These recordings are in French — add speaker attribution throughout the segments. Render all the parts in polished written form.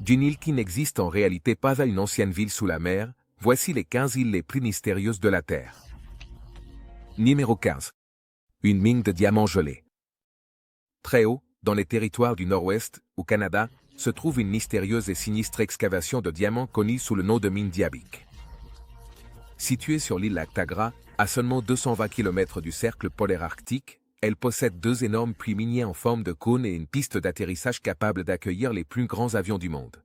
Speaker 1: D'une île qui n'existe en réalité pas à une ancienne ville sous la mer, voici les 15 îles les plus mystérieuses de la Terre. Numéro 15. Une mine de diamants gelés. Très haut, dans les territoires du Nord-Ouest, au Canada, se trouve une mystérieuse et sinistre excavation de diamants connue sous le nom de mine Diabik. Située sur l'île Lactagra, à seulement 220 km du cercle polaire arctique, elle possède 2 énormes puits miniers en forme de cône et une piste d'atterrissage capable d'accueillir les plus grands avions du monde.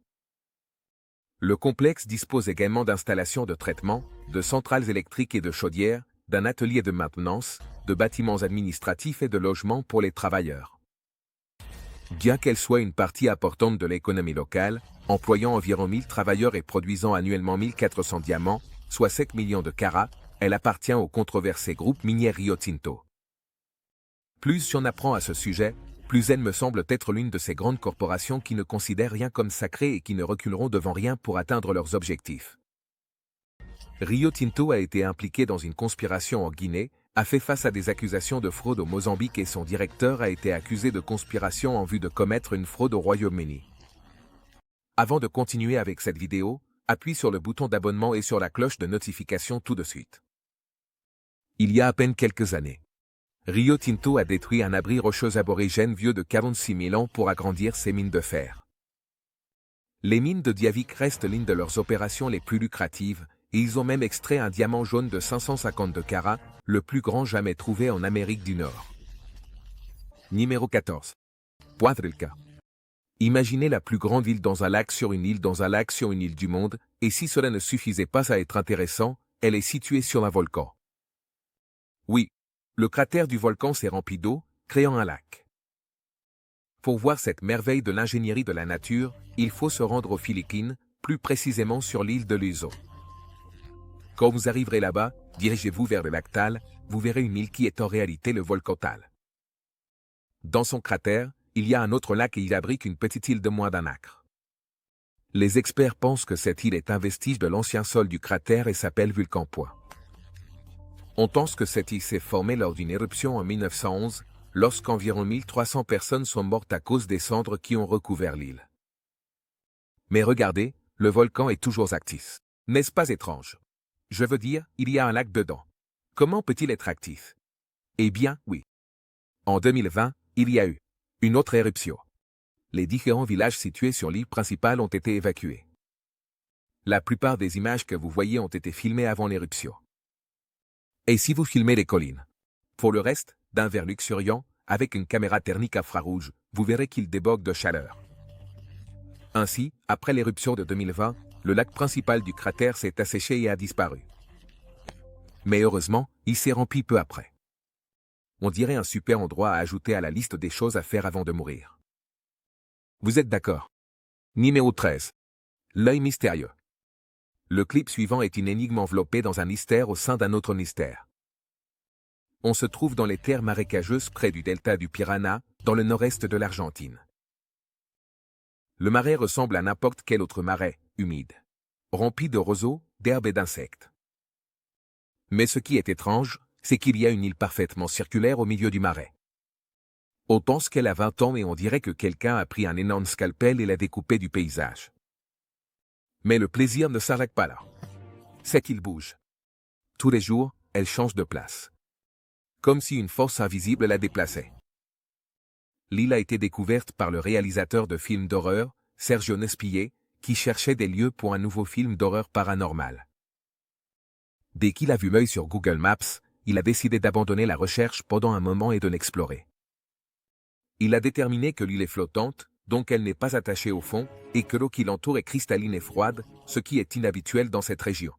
Speaker 1: Le complexe dispose également d'installations de traitement, de centrales électriques et de chaudières, d'un atelier de maintenance, de bâtiments administratifs et de logements pour les travailleurs. Bien qu'elle soit une partie importante de l'économie locale, employant environ 1000 travailleurs et produisant annuellement 1400 diamants, soit 7 millions de carats, elle appartient au controversé groupe minier Rio Tinto. Plus j'en apprends à ce sujet, plus elle me semble être l'une de ces grandes corporations qui ne considèrent rien comme sacré et qui ne reculeront devant rien pour atteindre leurs objectifs. Rio Tinto a été impliqué dans une conspiration en Guinée, a fait face à des accusations de fraude au Mozambique et son directeur a été accusé de conspiration en vue de commettre une fraude au Royaume-Uni. Avant de continuer avec cette vidéo, appuie sur le bouton d'abonnement et sur la cloche de notification tout de suite. Il y a à peine quelques années, Rio Tinto a détruit un abri rocheux aborigène vieux de 46 000 ans pour agrandir ses mines de fer. Les mines de Diavik restent l'une de leurs opérations les plus lucratives, et ils ont même extrait un diamant jaune de 552 carats, le plus grand jamais trouvé en Amérique du Nord. Numéro 14. Puerto Rico. Imaginez la plus grande ville dans un lac sur une île dans un lac sur une île du monde, et si cela ne suffisait pas à être intéressant, elle est située sur un volcan. Oui, le cratère du volcan s'est rempli d'eau, créant un lac. Pour voir cette merveille de l'ingénierie de la nature, il faut se rendre aux Philippines, plus précisément sur l'île de Luzon. Quand vous arriverez là-bas, dirigez-vous vers le lac Taal, vous verrez une île qui est en réalité le volcan Taal. Dans son cratère, il y a un autre lac et il abrite une petite île de moins d'un acre. Les experts pensent que cette île est un vestige de l'ancien sol du cratère et s'appelle Vulcanpoint. On pense que cette île s'est formée lors d'une éruption en 1911, lorsqu'environ 1300 personnes sont mortes à cause des cendres qui ont recouvert l'île. Mais regardez, le volcan est toujours actif. N'est-ce pas étrange? Je veux dire, il y a un lac dedans. Comment peut-il être actif? Eh bien, oui. En 2020, il y a eu une autre éruption. Les différents villages situés sur l'île principale ont été évacués. La plupart des images que vous voyez ont été filmées avant l'éruption. Et si vous filmez les collines? Pour le reste, d'un verre luxuriant, avec une caméra thermique infrarouge, vous verrez qu'il déborde de chaleur. Ainsi, après l'éruption de 2020, le lac principal du cratère s'est asséché et a disparu. Mais heureusement, il s'est rempli peu après. On dirait un super endroit à ajouter à la liste des choses à faire avant de mourir. Vous êtes d'accord? Numéro 13. L'œil mystérieux. Le clip suivant est une énigme enveloppée dans un mystère au sein d'un autre mystère. On se trouve dans les terres marécageuses près du delta du Piranha, dans le nord-est de l'Argentine. Le marais ressemble à n'importe quel autre marais, humide, rempli de roseaux, d'herbes et d'insectes. Mais ce qui est étrange, c'est qu'il y a une île parfaitement circulaire au milieu du marais. On pense qu'elle a 20 ans et on dirait que quelqu'un a pris un énorme scalpel et l'a découpé du paysage. Mais le plaisir ne s'arrête pas là. Cette île bouge. Tous les jours, elle change de place. Comme si une force invisible la déplaçait. L'île a été découverte par le réalisateur de films d'horreur, Sergio Nespille, qui cherchait des lieux pour un nouveau film d'horreur paranormale. Dès qu'il a vu l'œil sur Google Maps, il a décidé d'abandonner la recherche pendant un moment et de l'explorer. Il a déterminé que l'île est flottante, donc elle n'est pas attachée au fond, et que l'eau qui l'entoure est cristalline et froide, ce qui est inhabituel dans cette région.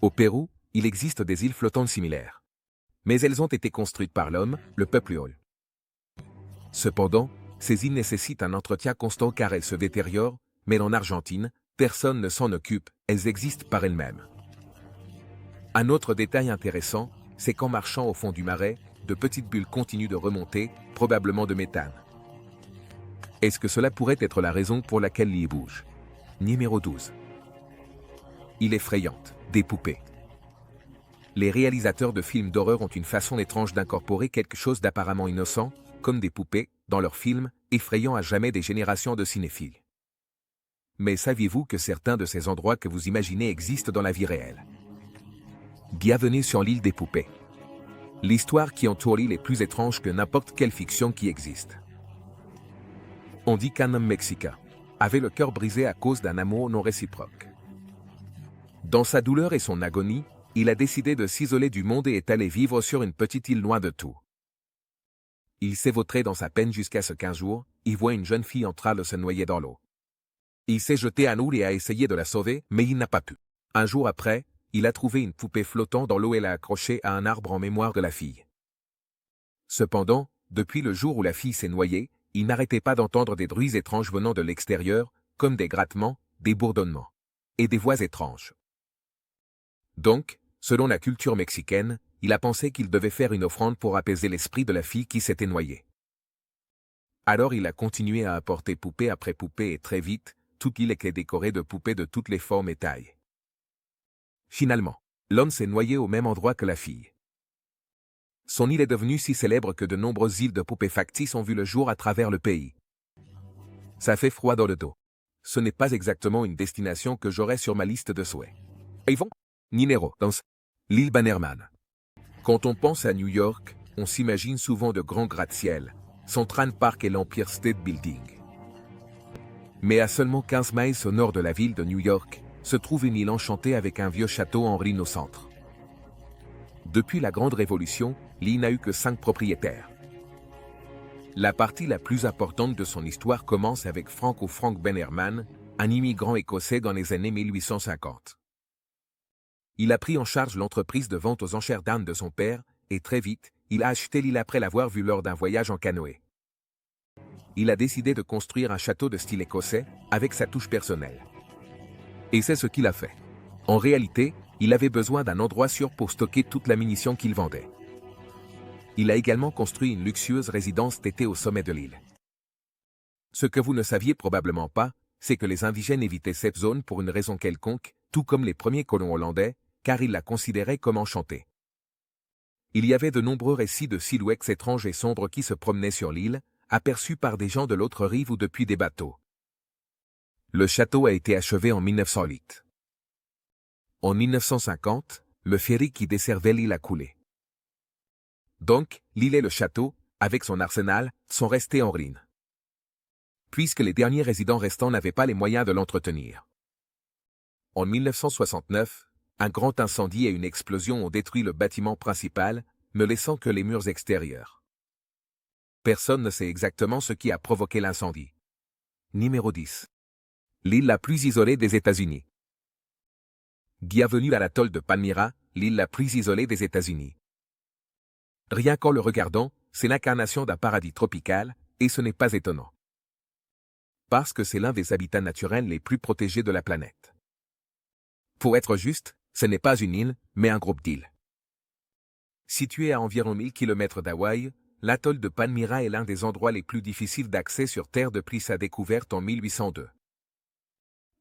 Speaker 1: Au Pérou, il existe des îles flottantes similaires. Mais elles ont été construites par l'homme, le peuple Yol. Cependant, ces îles nécessitent un entretien constant car elles se détériorent, mais en Argentine, personne ne s'en occupe, elles existent par elles-mêmes. Un autre détail intéressant, c'est qu'en marchant au fond du marais, de petites bulles continuent de remonter, probablement de méthane. Est-ce que cela pourrait être la raison pour laquelle l'île bouge? Numéro 12. Île effrayante, des poupées. Les réalisateurs de films d'horreur ont une façon étrange d'incorporer quelque chose d'apparemment innocent, comme des poupées, dans leurs films, effrayant à jamais des générations de cinéphiles. Mais saviez-vous que certains de ces endroits que vous imaginez existent dans la vie réelle? Bienvenue sur l'île des poupées. L'histoire qui entoure l'île est plus étrange que n'importe quelle fiction qui existe. On dit qu'un homme mexicain avait le cœur brisé à cause d'un amour non réciproque. Dans sa douleur et son agonie, il a décidé de s'isoler du monde et est allé vivre sur une petite île loin de tout. Il s'est vautré dans sa peine jusqu'à ce qu'un jour, il voit une jeune fille en train de se noyer dans l'eau. Il s'est jeté à l'eau et a essayé de la sauver, mais il n'a pas pu. Un jour après, il a trouvé une poupée flottant dans l'eau et l'a accrochée à un arbre en mémoire de la fille. Cependant, depuis le jour où la fille s'est noyée, il n'arrêtait pas d'entendre des bruits étranges venant de l'extérieur, comme des grattements, des bourdonnements et des voix étranges. Donc, selon la culture mexicaine, il a pensé qu'il devait faire une offrande pour apaiser l'esprit de la fille qui s'était noyée. Alors il a continué à apporter poupée après poupée et très vite, toute l'île était décorée de poupées de toutes les formes et tailles. Finalement, l'homme s'est noyé au même endroit que la fille. Son île est devenue si célèbre que de nombreuses îles de poupées factices ont vu le jour à travers le pays. Ça fait froid dans le dos. Ce n'est pas exactement une destination que j'aurais sur ma liste de souhaits. Yvon, Ninero, dans l'île Bannerman. Quand on pense à New York, on s'imagine souvent de grands gratte-ciel, Central Park et l'Empire State Building. Mais à seulement 15 miles au nord de la ville de New York, se trouve une île enchantée avec un vieux château en ruine au centre. Depuis la Grande Révolution, l'île n'a eu que 5 propriétaires. La partie la plus importante de son histoire commence avec Frank ou Frank Bannerman, un immigrant écossais dans les années 1850. Il a pris en charge l'entreprise de vente aux enchères d'ânes de son père, et très vite, il a acheté l'île après l'avoir vue lors d'un voyage en canoë. Il a décidé de construire un château de style écossais, avec sa touche personnelle. Et c'est ce qu'il a fait. En réalité, il avait besoin d'un endroit sûr pour stocker toute la munition qu'il vendait. Il a également construit une luxueuse résidence d'été au sommet de l'île. Ce que vous ne saviez probablement pas, c'est que les indigènes évitaient cette zone pour une raison quelconque, tout comme les premiers colons hollandais, car ils la considéraient comme enchantée. Il y avait de nombreux récits de silhouettes étranges et sombres qui se promenaient sur l'île, aperçus par des gens de l'autre rive ou depuis des bateaux. Le château a été achevé en 1908. En 1950, le ferry qui desservait l'île a coulé. Donc, l'île et le château, avec son arsenal, sont restés en ruine. Puisque les derniers résidents restants n'avaient pas les moyens de l'entretenir. En 1969, un grand incendie et une explosion ont détruit le bâtiment principal, ne laissant que les murs extérieurs. Personne ne sait exactement ce qui a provoqué l'incendie. Numéro 10. L'île la plus isolée des États-Unis. Bienvenue à l'atoll de Palmyra, l'île la plus isolée des États-Unis. Rien qu'en le regardant, c'est l'incarnation d'un paradis tropical, et ce n'est pas étonnant. Parce que c'est l'un des habitats naturels les plus protégés de la planète. Pour être juste, ce n'est pas une île, mais un groupe d'îles. Situé à environ 1000 km d'Hawaï, l'atoll de Palmyra est l'un des endroits les plus difficiles d'accès sur Terre depuis sa découverte en 1802.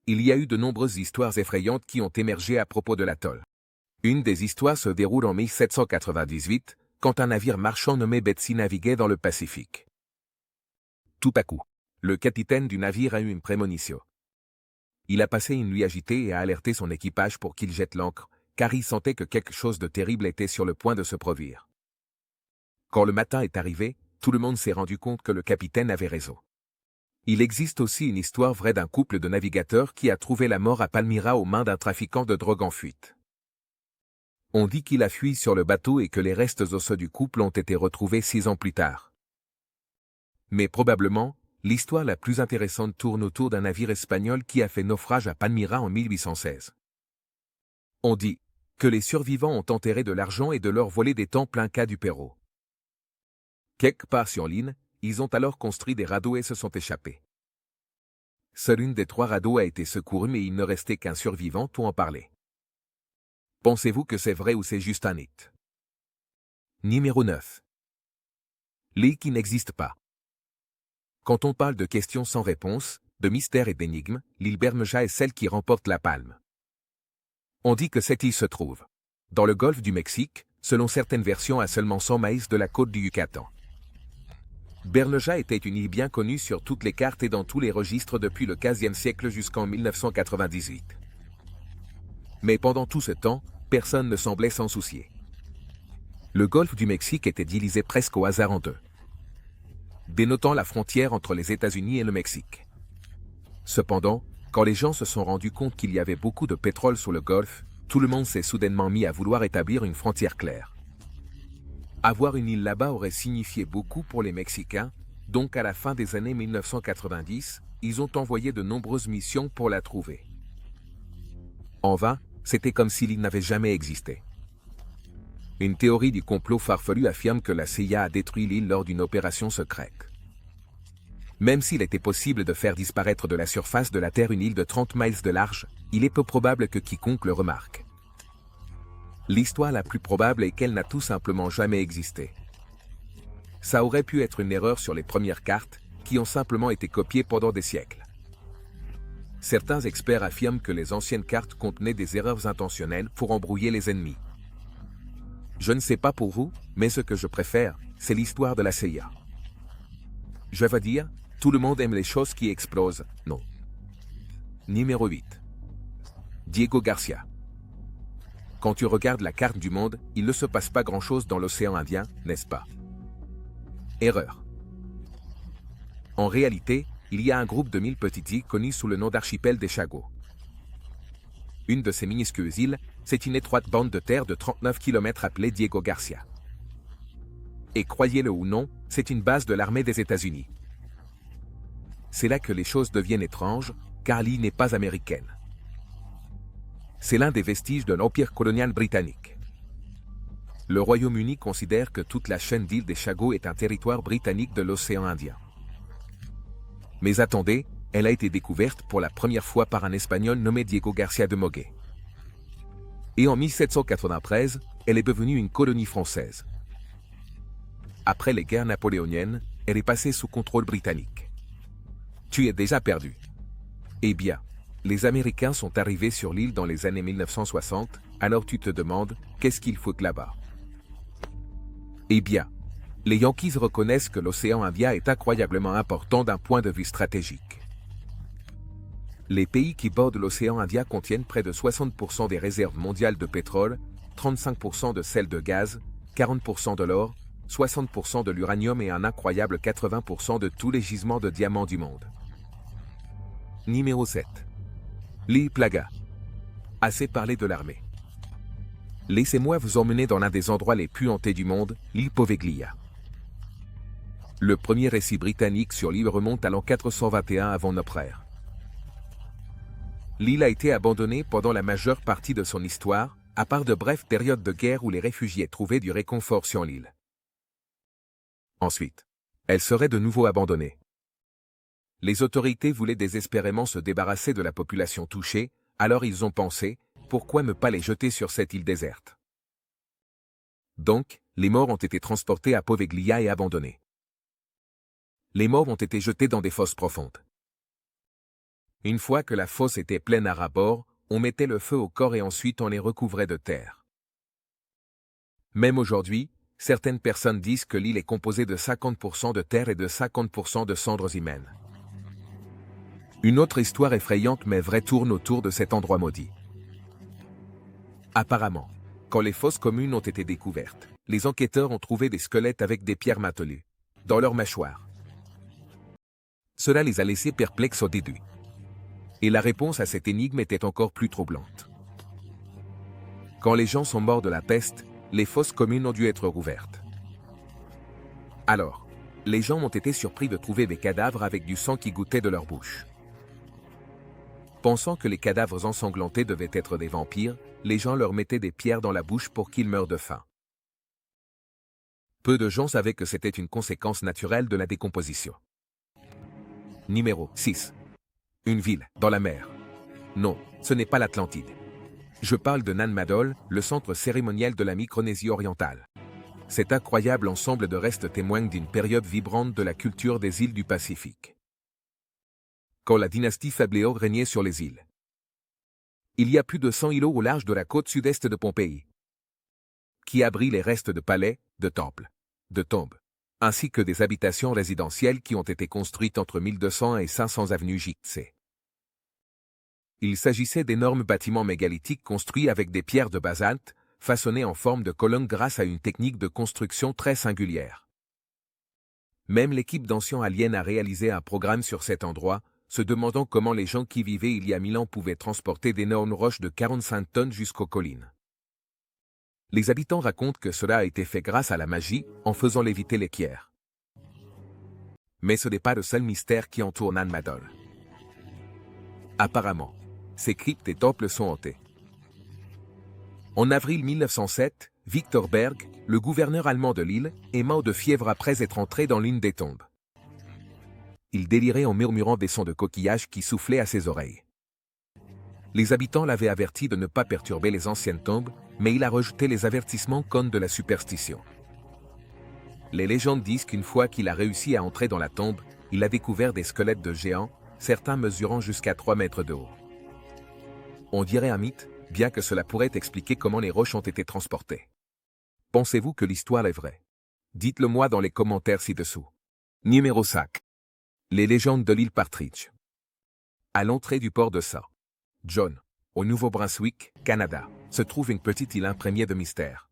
Speaker 1: Il y a eu de nombreuses histoires effrayantes qui ont émergé à propos de l'atoll. Une des histoires se déroule en 1798, quand un navire marchand nommé Betsy naviguait dans le Pacifique. Tout à coup, le capitaine du navire a eu une prémonition. Il a passé une nuit agitée et a alerté son équipage pour qu'il jette l'ancre, car il sentait que quelque chose de terrible était sur le point de se produire. Quand le matin est arrivé, tout le monde s'est rendu compte que le capitaine avait raison. Il existe aussi une histoire vraie d'un couple de navigateurs qui a trouvé la mort à Palmyra aux mains d'un trafiquant de drogue en fuite. On dit qu'il a fui sur le bateau et que les restes osseux du couple ont été retrouvés 6 ans plus tard. Mais probablement, l'histoire la plus intéressante tourne autour d'un navire espagnol qui a fait naufrage à Palmyra en 1816. On dit que les survivants ont enterré de l'argent et de l'or volé des temples incas du Pérou. Quelque part sur l'île, ils ont alors construit des radeaux et se sont échappés. Seule une des 3 radeaux a été secourue mais il ne restait qu'un survivant pour en parler. Pensez-vous que c'est vrai ou c'est juste un mythe? Numéro 9. L'île qui n'existe pas. Quand on parle de questions sans réponse, de mystères et d'énigmes, l'île Bermeja est celle qui remporte la palme. On dit que cette île se trouve dans le golfe du Mexique, selon certaines versions à seulement 100 miles de la côte du Yucatan. Berneja était une île bien connue sur toutes les cartes et dans tous les registres depuis le XVe siècle jusqu'en 1998. Mais pendant tout ce temps, personne ne semblait s'en soucier. Le golfe du Mexique était divisé presque au hasard en deux, dénotant la frontière entre les États-Unis et le Mexique. Cependant, quand les gens se sont rendus compte qu'il y avait beaucoup de pétrole sur le golfe, tout le monde s'est soudainement mis à vouloir établir une frontière claire. Avoir une île là-bas aurait signifié beaucoup pour les Mexicains, donc à la fin des années 1990, ils ont envoyé de nombreuses missions pour la trouver. En vain, c'était comme si l'île n'avait jamais existé. Une théorie du complot farfelu affirme que la CIA a détruit l'île lors d'une opération secrète. Même s'il était possible de faire disparaître de la surface de la Terre une île de 30 miles de large, il est peu probable que quiconque le remarque. L'histoire la plus probable est qu'elle n'a tout simplement jamais existé. Ça aurait pu être une erreur sur les premières cartes, qui ont simplement été copiées pendant des siècles. Certains experts affirment que les anciennes cartes contenaient des erreurs intentionnelles pour embrouiller les ennemis. Je ne sais pas pour vous, mais ce que je préfère, c'est l'histoire de la CIA. Je veux dire, tout le monde aime les choses qui explosent, non. Numéro 8. Diego Garcia. Quand tu regardes la carte du monde, il ne se passe pas grand-chose dans l'océan Indien, n'est-ce pas? Erreur. En réalité, il y a un groupe de 1000 petites îles connues sous le nom d'archipel des Chagos. Une de ces minuscules îles, c'est une étroite bande de terre de 39 km appelée Diego Garcia. Et croyez-le ou non, c'est une base de l'armée des États-Unis. C'est là que les choses deviennent étranges, car l'île n'est pas américaine. C'est l'un des vestiges de l'empire colonial britannique. Le Royaume-Uni considère que toute la chaîne d'îles des Chagos est un territoire britannique de l'océan Indien. Mais attendez, elle a été découverte pour la première fois par un Espagnol nommé Diego Garcia de Moguer. Et en 1793, elle est devenue une colonie française. Après les guerres napoléoniennes, elle est passée sous contrôle britannique. Tu es déjà perdu. Eh bien, les Américains sont arrivés sur l'île dans les années 1960, alors tu te demandes, qu'est-ce qu'ils foutent là-bas? Eh bien, les Yankees reconnaissent que l'océan Indien est incroyablement important d'un point de vue stratégique. Les pays qui bordent l'océan Indien contiennent près de 60% des réserves mondiales de pétrole, 35% de celles de gaz, 40% de l'or, 60% de l'uranium et un incroyable 80% de tous les gisements de diamants du monde. Numéro 7. L'île Plaga. Assez parlé de l'armée. Laissez-moi vous emmener dans l'un des endroits les plus hantés du monde, l'île Poveglia. Le premier récit britannique sur l'île remonte à l'an 421 avant notre ère. L'île a été abandonnée pendant la majeure partie de son histoire, à part de brèves périodes de guerre où les réfugiés trouvaient du réconfort sur l'île. Ensuite, elle serait de nouveau abandonnée. Les autorités voulaient désespérément se débarrasser de la population touchée, alors ils ont pensé, pourquoi ne pas les jeter sur cette île déserte? Donc, les morts ont été transportés à Poveglia et abandonnés. Les morts ont été jetés dans des fosses profondes. Une fois que la fosse était pleine à ras-bord, on mettait le feu au corps et ensuite on les recouvrait de terre. Même aujourd'hui, certaines personnes disent que l'île est composée de 50% de terre et de 50% de cendres humaines. Une autre histoire effrayante mais vraie tourne autour de cet endroit maudit. Apparemment, quand les fosses communes ont été découvertes, les enquêteurs ont trouvé des squelettes avec des pierres martelées dans leurs mâchoires. Cela les a laissés perplexes au début. Et la réponse à cette énigme était encore plus troublante. Quand les gens sont morts de la peste, les fosses communes ont dû être rouvertes. Alors, les gens ont été surpris de trouver des cadavres avec du sang qui goûtait de leur bouche. Pensant que les cadavres ensanglantés devaient être des vampires, les gens leur mettaient des pierres dans la bouche pour qu'ils meurent de faim. Peu de gens savaient que c'était une conséquence naturelle de la décomposition. Numéro 6. Une ville, dans la mer. Non, ce n'est pas l'Atlantide. Je parle de Nan Madol, le centre cérémoniel de la Micronésie orientale. Cet incroyable ensemble de restes témoigne d'une période vibrante de la culture des îles du Pacifique. Quand la dynastie Fableo régnait sur les îles. Il y a plus de 100 îlots au large de la côte sud-est de Pompéi, qui abrite les restes de palais, de temples, de tombes, ainsi que des habitations résidentielles qui ont été construites entre 1200 et 500 avenue Jigtsé. Il s'agissait d'énormes bâtiments mégalithiques construits avec des pierres de basalte, façonnés en forme de colonne grâce à une technique de construction très singulière. Même l'équipe d'Anciens Aliens a réalisé un programme sur cet endroit, se demandant comment les gens qui vivaient il y a 1000 ans pouvaient transporter d'énormes roches de 45 tonnes jusqu'aux collines. Les habitants racontent que cela a été fait grâce à la magie, en faisant léviter les pierres. Mais ce n'est pas le seul mystère qui entoure Nan Madol. Apparemment, ces cryptes et temples sont hantés. En avril 1907, Victor Berg, le gouverneur allemand de l'île, est mort de fièvre après être entré dans l'une des tombes. Il délirait en murmurant des sons de coquillages qui soufflaient à ses oreilles. Les habitants l'avaient averti de ne pas perturber les anciennes tombes, mais il a rejeté les avertissements comme de la superstition. Les légendes disent qu'une fois qu'il a réussi à entrer dans la tombe, il a découvert des squelettes de géants, certains mesurant jusqu'à 3 mètres de haut. On dirait un mythe, bien que cela pourrait expliquer comment les roches ont été transportées. Pensez-vous que l'histoire est vraie? Dites-le moi dans les commentaires ci-dessous. Numéro 5. Les légendes de l'île Partridge. À l'entrée du port de St. John, au Nouveau-Brunswick, Canada, se trouve une petite île imprégnée de mystère.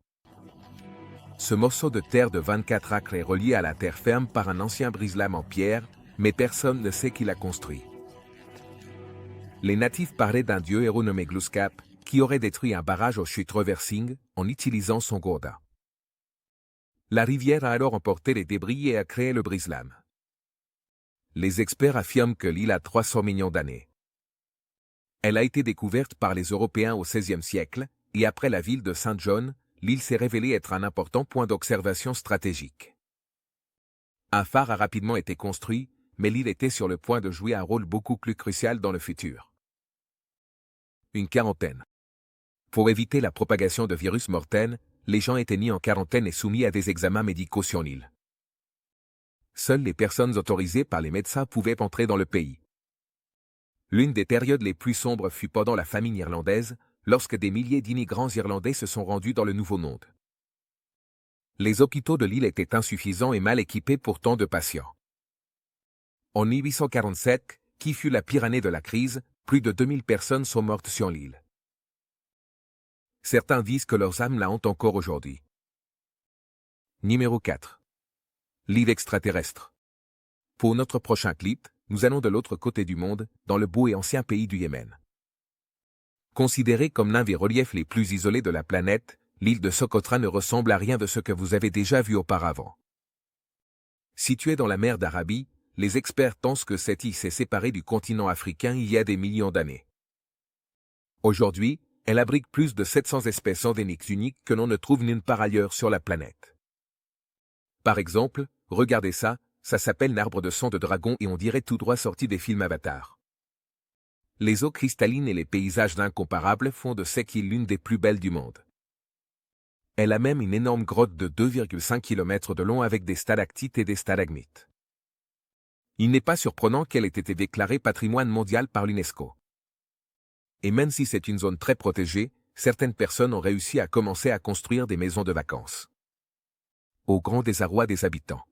Speaker 1: Ce morceau de terre de 24 acres est relié à la terre ferme par un ancien brise-lames en pierre, mais personne ne sait qui l'a construit. Les natifs parlaient d'un dieu héros nommé Glooskap, qui aurait détruit un barrage aux chutes Reversing en utilisant son gourda. La rivière a alors emporté les débris et a créé le brise-lames. Les experts affirment que l'île a 300 millions d'années. Elle a été découverte par les Européens au XVIe siècle, et après la ville de St. John, l'île s'est révélée être un important point d'observation stratégique. Un phare a rapidement été construit, mais l'île était sur le point de jouer un rôle beaucoup plus crucial dans le futur. Une quarantaine. Pour éviter la propagation de virus mortels, les gens étaient mis en quarantaine et soumis à des examens médicaux sur l'île. Seules les personnes autorisées par les médecins pouvaient entrer dans le pays. L'une des périodes les plus sombres fut pendant la famine irlandaise, lorsque des milliers d'immigrants irlandais se sont rendus dans le Nouveau Monde. Les hôpitaux de l'île étaient insuffisants et mal équipés pour tant de patients. En 1847, qui fut la pire année de la crise, plus de 2000 personnes sont mortes sur l'île. Certains disent que leurs âmes la hantent encore aujourd'hui. Numéro 4. L'île extraterrestre. Pour notre prochain clip, nous allons de l'autre côté du monde, dans le beau et ancien pays du Yémen. Considérée comme l'un des reliefs les plus isolés de la planète, l'île de Socotra ne ressemble à rien de ce que vous avez déjà vu auparavant. Située dans la mer d'Arabie, les experts pensent que cette île s'est séparée du continent africain il y a des millions d'années. Aujourd'hui, elle abrite plus de 700 espèces endémiques uniques que l'on ne trouve nulle part ailleurs sur la planète. Par exemple, regardez ça, ça s'appelle l'arbre de sang de dragon et on dirait tout droit sorti des films Avatar. Les eaux cristallines et les paysages incomparables font de cette île l'une des plus belles du monde. Elle a même une énorme grotte de 2,5 km de long avec des stalactites et des stalagmites. Il n'est pas surprenant qu'elle ait été déclarée patrimoine mondial par l'UNESCO. Et même si c'est une zone très protégée, certaines personnes ont réussi à commencer à construire des maisons de vacances. Au grand désarroi des habitants.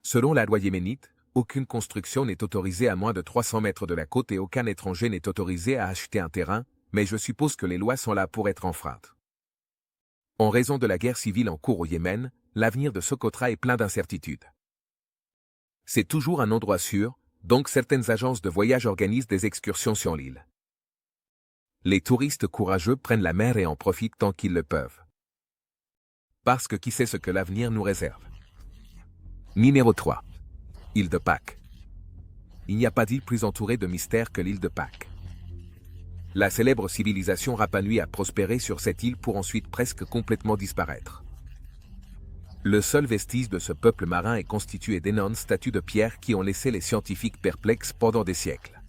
Speaker 1: Selon la loi yéménite, aucune construction n'est autorisée à moins de 300 mètres de la côte et aucun étranger n'est autorisé à acheter un terrain, mais je suppose que les lois sont là pour être enfreintes. En raison de la guerre civile en cours au Yémen, l'avenir de Socotra est plein d'incertitudes. C'est toujours un endroit sûr, donc certaines agences de voyage organisent des excursions sur l'île. Les touristes courageux prennent la mer et en profitent tant qu'ils le peuvent. Parce que qui sait ce que l'avenir nous réserve. Numéro 3. Île de Pâques. Il n'y a pas d'île plus entourée de mystères que l'île de Pâques. La célèbre civilisation Rapa Nui a prospéré sur cette île pour ensuite presque complètement disparaître. Le seul vestige de ce peuple marin est constitué d'énormes statues de pierre qui ont laissé les scientifiques perplexes pendant des siècles.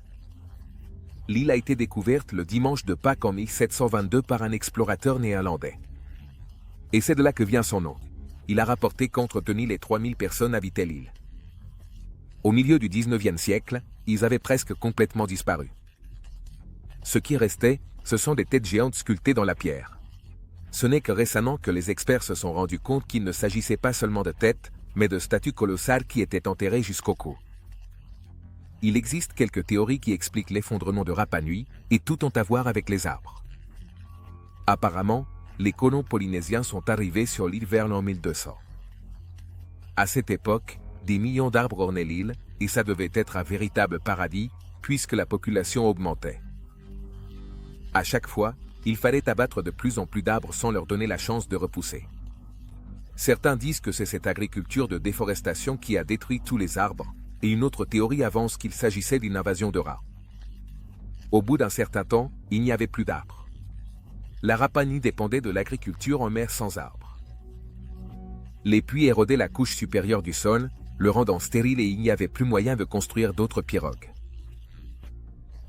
Speaker 1: L'île a été découverte le dimanche de Pâques en 1722 par un explorateur néerlandais. Et c'est de là que vient son nom. Il a rapporté qu'entre 2000 et 3000 personnes habitaient l'île. Au milieu du 19e siècle, ils avaient presque complètement disparu. Ce qui restait, ce sont des têtes géantes sculptées dans la pierre. Ce n'est que récemment que les experts se sont rendus compte qu'il ne s'agissait pas seulement de têtes, mais de statues colossales qui étaient enterrées jusqu'au cou. Il existe quelques théories qui expliquent l'effondrement de Rapa Nui, et tout ont à voir avec les arbres. Apparemment, les colons polynésiens sont arrivés sur l'île vers l'an 1200. À cette époque, des millions d'arbres ornaient l'île, et ça devait être un véritable paradis, puisque la population augmentait. À chaque fois, il fallait abattre de plus en plus d'arbres sans leur donner la chance de repousser. Certains disent que c'est cette agriculture de déforestation qui a détruit tous les arbres, et une autre théorie avance qu'il s'agissait d'une invasion de rats. Au bout d'un certain temps, il n'y avait plus d'arbres. La Rapa Nui dépendait de l'agriculture en mer sans arbres. Les pluies érodaient la couche supérieure du sol, le rendant stérile et il n'y avait plus moyen de construire d'autres pirogues.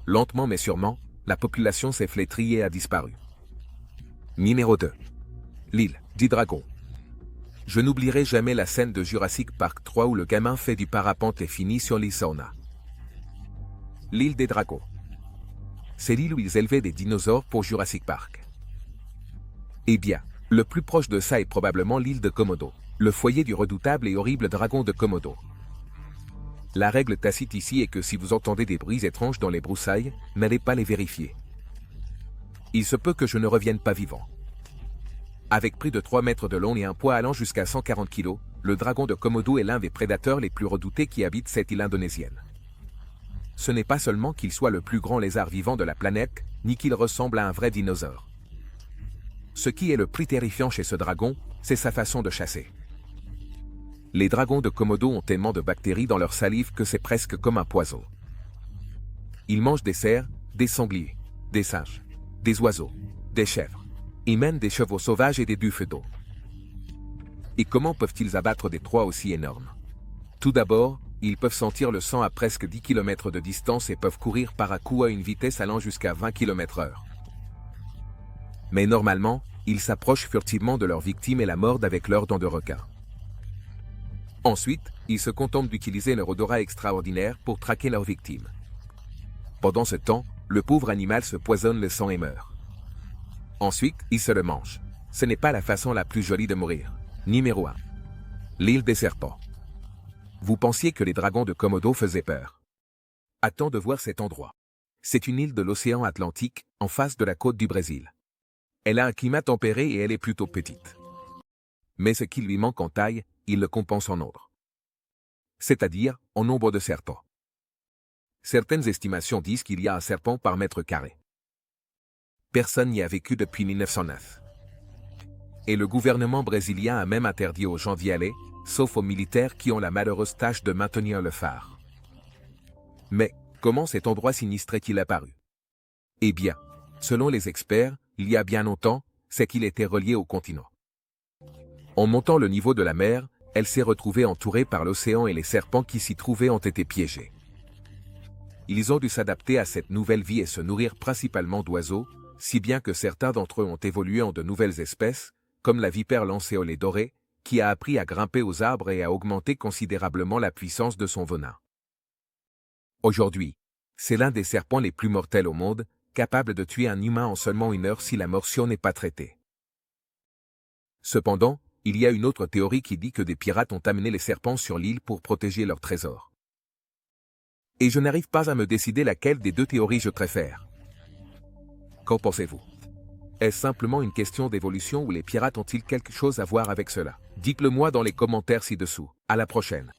Speaker 1: Lentement mais sûrement, la population s'est flétrie et a disparu. Numéro 2. L'île du Dragon. Je n'oublierai jamais la scène de Jurassic Park 3 où le gamin fait du parapente et finit sur l'île Sauna. L'île des dragons. C'est l'île où ils élevaient des dinosaures pour Jurassic Park. Eh bien, le plus proche de ça est probablement l'île de Komodo, le foyer du redoutable et horrible dragon de Komodo. La règle tacite ici est que si vous entendez des bruits étranges dans les broussailles, n'allez pas les vérifier. Il se peut que je ne revienne pas vivant. Avec près de 3 mètres de long et un poids allant jusqu'à 140 kg, le dragon de Komodo est l'un des prédateurs les plus redoutés qui habitent cette île indonésienne. Ce n'est pas seulement qu'il soit le plus grand lézard vivant de la planète, ni qu'il ressemble à un vrai dinosaure. Ce qui est le plus terrifiant chez ce dragon, c'est sa façon de chasser. Les dragons de Komodo ont tellement de bactéries dans leur salive que c'est presque comme un poison. Ils mangent des cerfs, des sangliers, des singes, des oiseaux, des chèvres. Ils mènent des chevaux sauvages et des buffles d'eau. Et comment peuvent-ils abattre des proies aussi énormes? Tout d'abord, ils peuvent sentir le sang à presque 10 km de distance et peuvent courir par à coup à une vitesse allant jusqu'à 20 km/h. Mais normalement, ils s'approchent furtivement de leur victime et la mordent avec leurs dents de requin. Ensuite, ils se contentent d'utiliser leur odorat extraordinaire pour traquer leur victime. Pendant ce temps, le pauvre animal se poisonne le sang et meurt. Ensuite, ils se le mangent. Ce n'est pas la façon la plus jolie de mourir. Numéro 1. L'île des serpents. Vous pensiez que les dragons de Komodo faisaient peur. Attends de voir cet endroit. C'est une île de l'océan Atlantique, en face de la côte du Brésil. Elle a un climat tempéré et elle est plutôt petite. Mais ce qui lui manque en taille, il le compense en nombre. C'est-à-dire, en nombre de serpents. Certaines estimations disent qu'il y a un serpent par mètre carré. Personne n'y a vécu depuis 1909. Et le gouvernement brésilien a même interdit aux gens d'y aller, sauf aux militaires qui ont la malheureuse tâche de maintenir le phare. Mais, comment cet endroit sinistre est-il apparu? Eh bien, selon les experts, il y a bien longtemps, c'est qu'il était relié au continent. En montant le niveau de la mer, elle s'est retrouvée entourée par l'océan et les serpents qui s'y trouvaient ont été piégés. Ils ont dû s'adapter à cette nouvelle vie et se nourrir principalement d'oiseaux, si bien que certains d'entre eux ont évolué en de nouvelles espèces, comme la vipère lancéolée dorée, qui a appris à grimper aux arbres et à augmenter considérablement la puissance de son venin. Aujourd'hui, c'est l'un des serpents les plus mortels au monde, capable de tuer un humain en seulement 1 heure si la morsure n'est pas traitée. Cependant, il y a une autre théorie qui dit que des pirates ont amené les serpents sur l'île pour protéger leurs trésors. Et je n'arrive pas à me décider laquelle des deux théories je préfère. Qu'en pensez-vous? Est-ce simplement une question d'évolution ou les pirates ont-ils quelque chose à voir avec cela? Dites-le moi dans les commentaires ci-dessous. À la prochaine.